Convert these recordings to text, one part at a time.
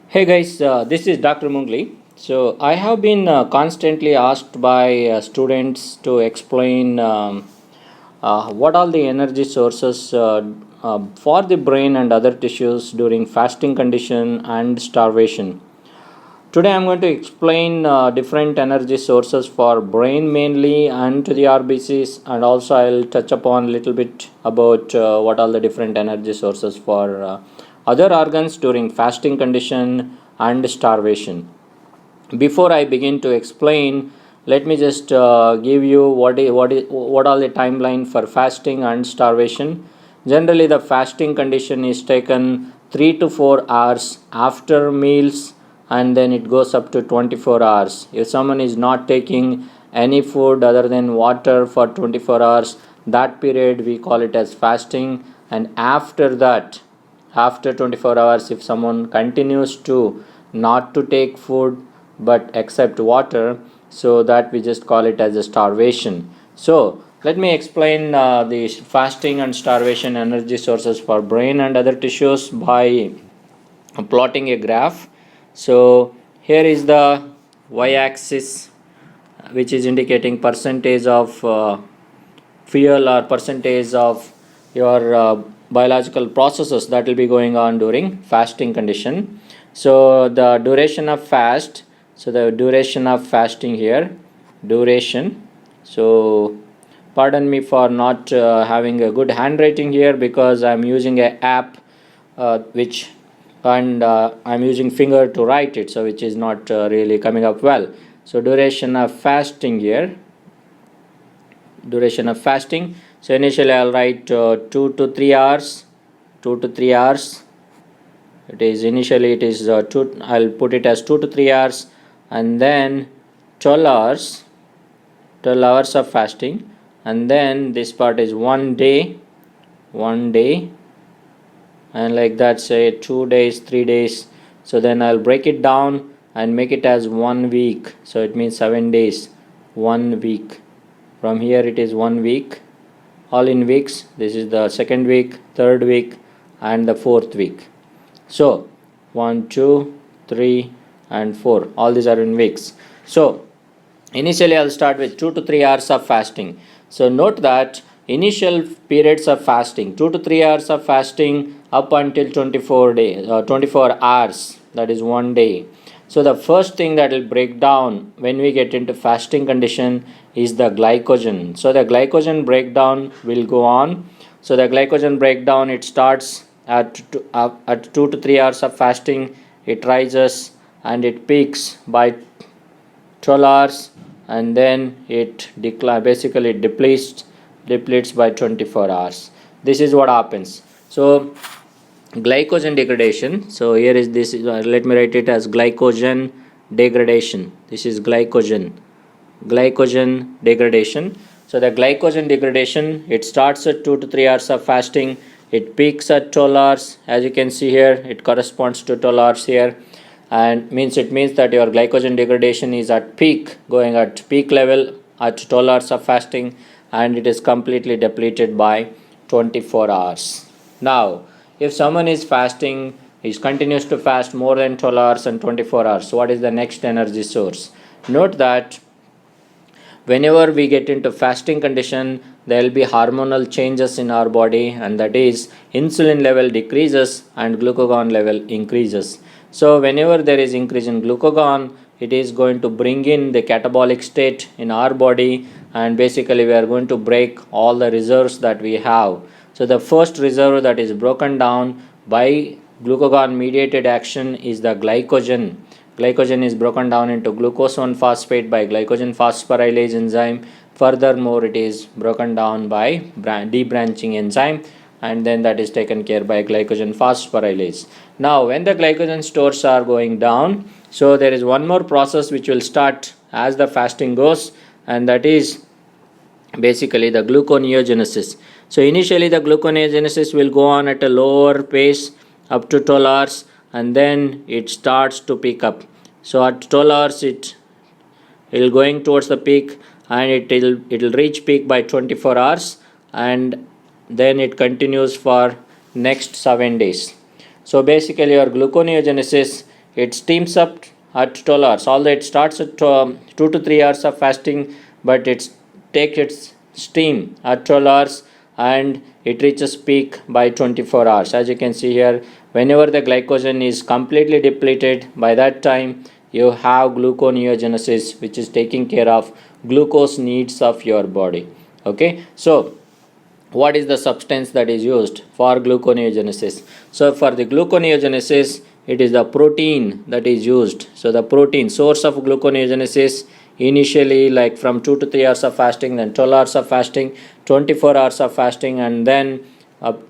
Hey guys, this is Dr. Mungli. So I have been constantly asked by students to explain what are the energy sources for the brain and other tissues during fasting condition and starvation. Today I'm going to explain different energy sources for brain mainly and to the RBCs, and also I'll touch upon a little bit about what are the different energy sources for other organs during fasting condition and starvation. Before I begin to explain, let me just give you what are the timeline for fasting and starvation. Generally, the fasting condition is taken 3 to 4 hours after meals, and then it goes up to 24 hours. If someone is not taking any food other than water for 24 hours, that period we call it as fasting. And after that, after 24 hours, if someone continues to not to take food but accept water, so that we just call it as a starvation. So let me explain the fasting and starvation energy sources for brain and other tissues by plotting a graph. So here is the y-axis, which is indicating percentage of fuel or percentage of your biological processes that will be going on during fasting condition. So the duration of fast, so the duration of fasting here, duration. So pardon me for not having a good handwriting here, because I'm using a app which and I'm using finger to write it, so which is not really coming up well. So duration of fasting here, duration of fasting. So initially I'll write 2 to 3 hours, 2 to 3 hours. It is initially it is 2, I'll put it as 2 to 3 hours, and then 12 hours, 12 hours of fasting, and then this part is 1 day, 1 day, and like that, say 2 days, 3 days. So then I'll break it down and make it as 1 week, so it means 7 days, 1 week. From here it is 1 week, all in weeks. This is the second week, third week, and the fourth week. So 1, 2, 3, and 4, all these are in weeks. So initially I'll start with 2 to 3 hours of fasting. So note that initial periods of fasting, 2 to 3 hours of fasting up until 24 hours, that is 1 day. So the first thing that will break down when we get into fasting condition is the glycogen. So the glycogen breakdown will go on. So the glycogen breakdown, it starts at 2 to 3 hours of fasting. It rises and it peaks by 12 hours, and then it basically depletes by 24 hours. This is what happens. So glycogen degradation, so here is this, let me write it as glycogen degradation. This is glycogen degradation. So the glycogen degradation, it starts at 2 to 3 hours of fasting. It peaks at 12 hours. As you can see here, it corresponds to 12 hours here, and it means that your glycogen degradation is at peak, going at peak level at 12 hours of fasting, and it is completely depleted by 24 hours. Now if someone is fasting, he continues to fast more than 12 hours and 24 hours, so what is the next energy source? Note that whenever we get into fasting condition, there will be hormonal changes in our body, and that is insulin level decreases and glucagon level increases. So whenever there is increase in glucagon, it is going to bring in the catabolic state in our body, and basically we are going to break all the reserves that we have. So the first reserve that is broken down by glucagon mediated action is the glycogen. Glycogen is broken down into glucose 1 phosphate by glycogen phosphorylase enzyme. Furthermore, it is broken down by debranching enzyme, and then that is taken care by glycogen phosphorylase. Now, when the glycogen stores are going down, so there is one more process which will start as the fasting goes, and that is basically the gluconeogenesis. So initially the gluconeogenesis will go on at a lower pace up to 12 hours, and then it starts to pick up. So at 12 hours it will going towards the peak, and it will reach peak by 24 hours, and then it continues for next 7 days. So basically your gluconeogenesis, it steams up at 12 hours, although it starts at 2 to 3 hours of fasting, but it takes its steam at 12 hours and it reaches peak by 24 hours. As you can see here, whenever the glycogen is completely depleted, by that time you have gluconeogenesis, which is taking care of glucose needs of your body. Okay, so what is the substance that is used for gluconeogenesis? So for the gluconeogenesis, it is the protein that is used. So the protein source of gluconeogenesis, initially like from 2 to 3 hours of fasting, then 12 hours of fasting, 24 hours of fasting, and then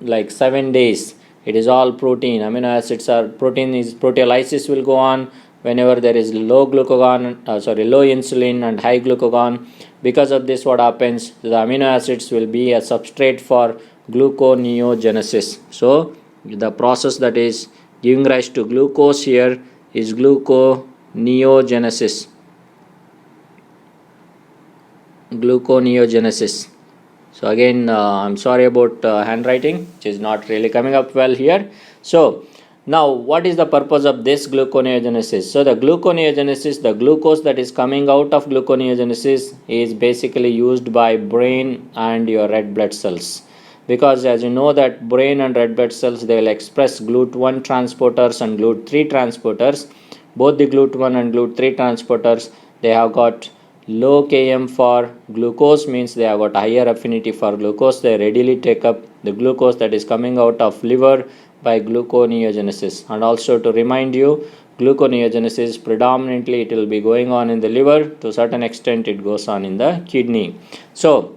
like 7 days, it is all protein. Amino acids are protein, is proteolysis will go on whenever there is low insulin and high glucagon. Because of this, what happens, the amino acids will be a substrate for gluconeogenesis. So the process that is giving rise to glucose here is gluconeogenesis. So again, I'm sorry about handwriting, which is not really coming up well here. So now, what is the purpose of this gluconeogenesis? So the gluconeogenesis, the glucose that is coming out of gluconeogenesis is basically used by brain and your red blood cells. Because as you know that brain and red blood cells, they will express GLUT1 transporters and GLUT3 transporters. Both the GLUT1 and GLUT3 transporters, they have got low Km for glucose, means they have got higher affinity for glucose. They readily take up the glucose that is coming out of liver by gluconeogenesis. And also to remind you, gluconeogenesis predominantly it will be going on in the liver, to a certain extent it goes on in the kidney. So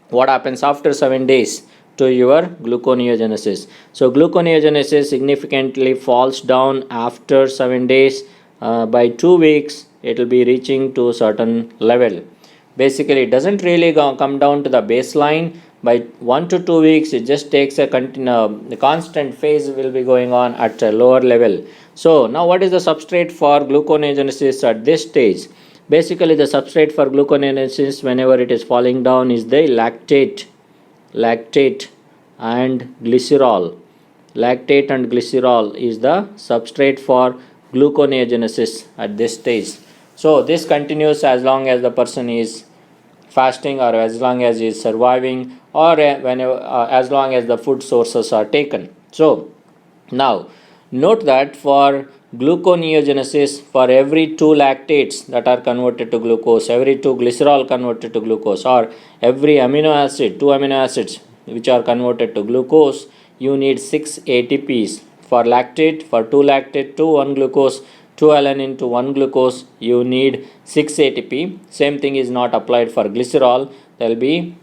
what happens after 7 days to your gluconeogenesis? So gluconeogenesis significantly falls down after 7 days. By 2 weeks it will be reaching to a certain level. Basically it doesn't really come down to the baseline. By 1 to 2 weeks, it just takes the constant phase will be going on at a lower level. So now what is the substrate for gluconeogenesis at this stage? Basically the substrate for gluconeogenesis whenever it is falling down is the lactate and glycerol. Lactate and glycerol is the substrate for gluconeogenesis at this stage. So this continues as long as the person is fasting, or as long as he is surviving, or whenever as long as the food sources are taken. So now note that for gluconeogenesis, for every 2 lactates that are converted to glucose, every 2 glycerol converted to glucose, or every 2 amino acids which are converted to glucose, you need 6 ATPs. For lactate, for 2 lactate to 1 glucose, 2 alanine to 1 glucose, you need 6 ATP. Same thing is not applied for glycerol. There will be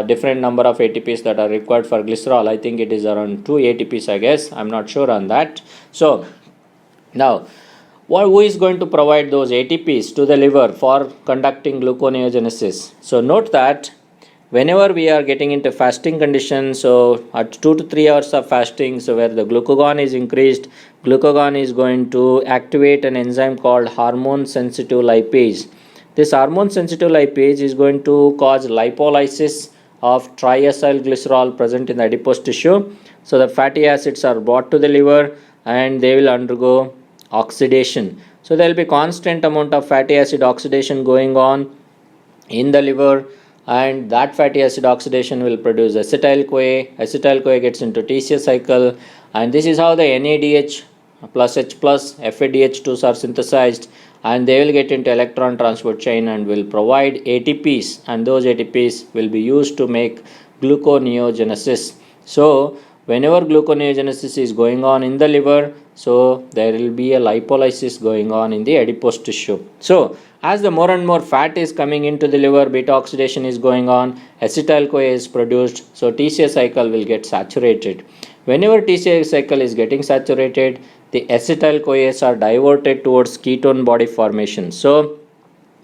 different number of ATPs that are required for glycerol. I think it is around 2 ATPs, I guess. I'm not sure on that. So now, who is going to provide those ATPs to the liver for conducting gluconeogenesis? So note that whenever we are getting into fasting conditions, so at 2 to 3 hours of fasting, so where the glucagon is increased, glucagon is going to activate an enzyme called hormone sensitive lipase. This hormone sensitive lipase is going to cause lipolysis of triacylglycerol present in the adipose tissue. So the fatty acids are brought to the liver and they will undergo oxidation. So there will be constant amount of fatty acid oxidation going on in the liver, and that fatty acid oxidation will produce acetyl-CoA. Acetyl-CoA gets into TCA cycle, and this is how the NADH plus H plus FADH2s are synthesized, and they will get into electron transport chain and will provide ATPs, and those ATPs will be used to make gluconeogenesis. So whenever gluconeogenesis is going on in the liver, so there will be a lipolysis going on in the adipose tissue. So as the more and more fat is coming into the liver, beta oxidation is going on, acetyl-CoA is produced, so TCA cycle will get saturated. Whenever TCA cycle is getting saturated, the acetyl-CoAs are diverted towards ketone body formation. So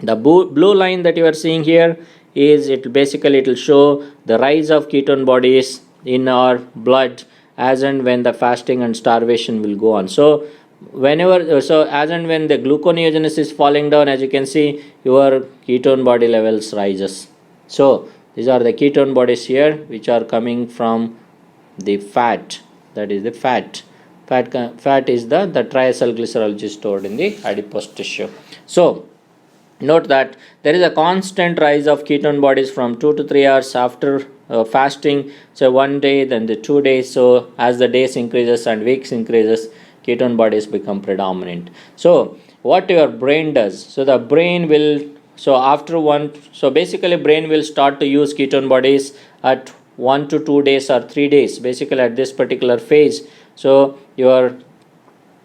the blue line that you are seeing here is it will show the rise of ketone bodies in our blood as and when the fasting and starvation will go on. So as and when the gluconeogenesis is falling down, as you can see, your ketone body levels rises. So these are the ketone bodies here which are coming from the fat, that is the fat Fat is the triacylglycerol which is stored in the adipose tissue. So note that there is a constant rise of ketone bodies from 2 to 3 hours after fasting. So one day, then the 2 days. So as the days increases and weeks increases, ketone bodies become predominant. So what your brain does, so the brain will, so basically brain will start to use ketone bodies at 1 to 2 days or 3 days, basically at this particular phase. So your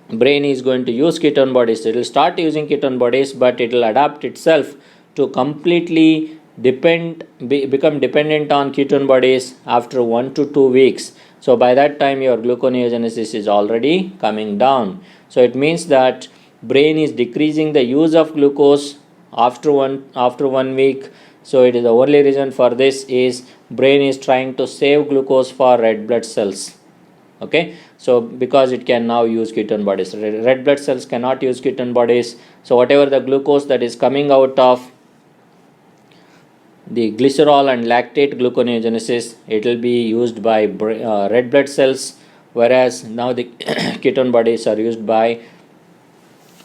brain is going to use ketone bodies. It will start using ketone bodies, but it will adapt itself to completely become dependent on ketone bodies after 1 to 2 weeks. So by that time your gluconeogenesis is already coming down. So it means that brain is decreasing the use of glucose after one week. So it is the only reason for this is brain is trying to save glucose for red blood cells. Okay, so because it can now use ketone bodies, red blood cells cannot use ketone bodies. So whatever the glucose that is coming out of the glycerol and lactate gluconeogenesis, it will be used by red blood cells, whereas now the ketone bodies are used by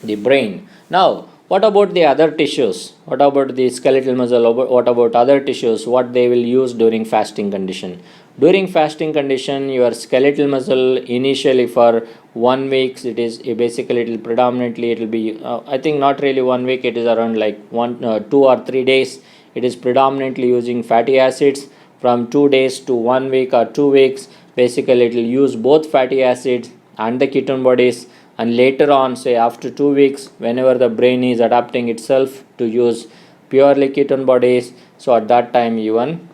the brain. Now what about the other tissues? What about the skeletal muscle? What about other tissues? What they will use during fasting condition? During fasting condition, your skeletal muscle initially for 1 week, it is basically, it will predominantly, it will be I think not really 1 week, it is around like 2 or 3 days. It is predominantly using fatty acids. From 2 days to 1 week or 2 weeks, basically it will use both fatty acids and the ketone bodies. And later on, say after 2 weeks, whenever the brain is adapting itself to use purely ketone bodies, so at that time even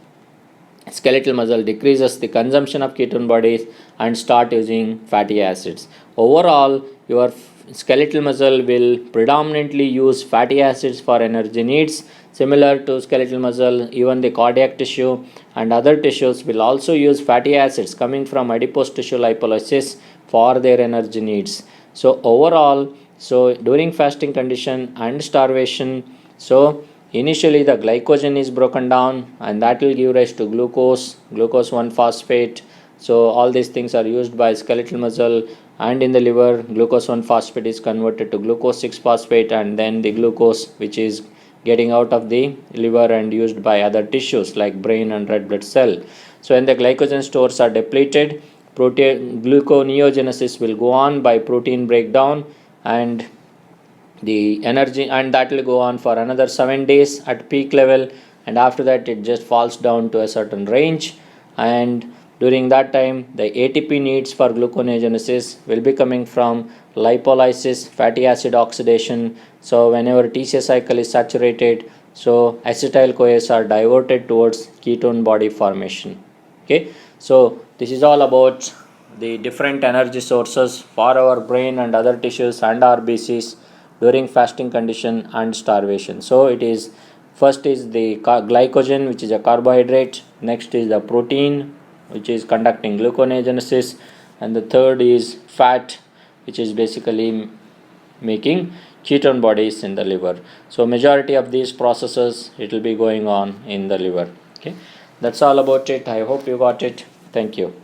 skeletal muscle decreases the consumption of ketone bodies and start using fatty acids. Overall, your skeletal muscle will predominantly use fatty acids for energy needs. Similar to skeletal muscle, even the cardiac tissue and other tissues will also use fatty acids coming from adipose tissue lipolysis for their energy needs. So overall, so during fasting condition and starvation, so initially the glycogen is broken down and that will give rise to glucose 1 phosphate. So all these things are used by skeletal muscle, and in the liver glucose 1 phosphate is converted to glucose 6 phosphate, and then the glucose which is getting out of the liver and used by other tissues like brain and red blood cell. So when the glycogen stores are depleted, gluconeogenesis will go on by protein breakdown and the energy, and that will go on for another 7 days at peak level, and after that it just falls down to a certain range. And during that time the ATP needs for gluconeogenesis will be coming from lipolysis, fatty acid oxidation. So whenever TCA cycle is saturated, so acetyl CoAs are diverted towards ketone body formation. Okay, so this is all about the different energy sources for our brain and other tissues and RBCs during fasting condition and starvation. So it is, first is the glycogen, which is a carbohydrate. Next is the protein, which is conducting gluconeogenesis, and the third is fat, which is basically making ketone bodies in the liver. So majority of these processes, it will be going on in the liver. Okay, that's all about it. I hope you got it. Thank you.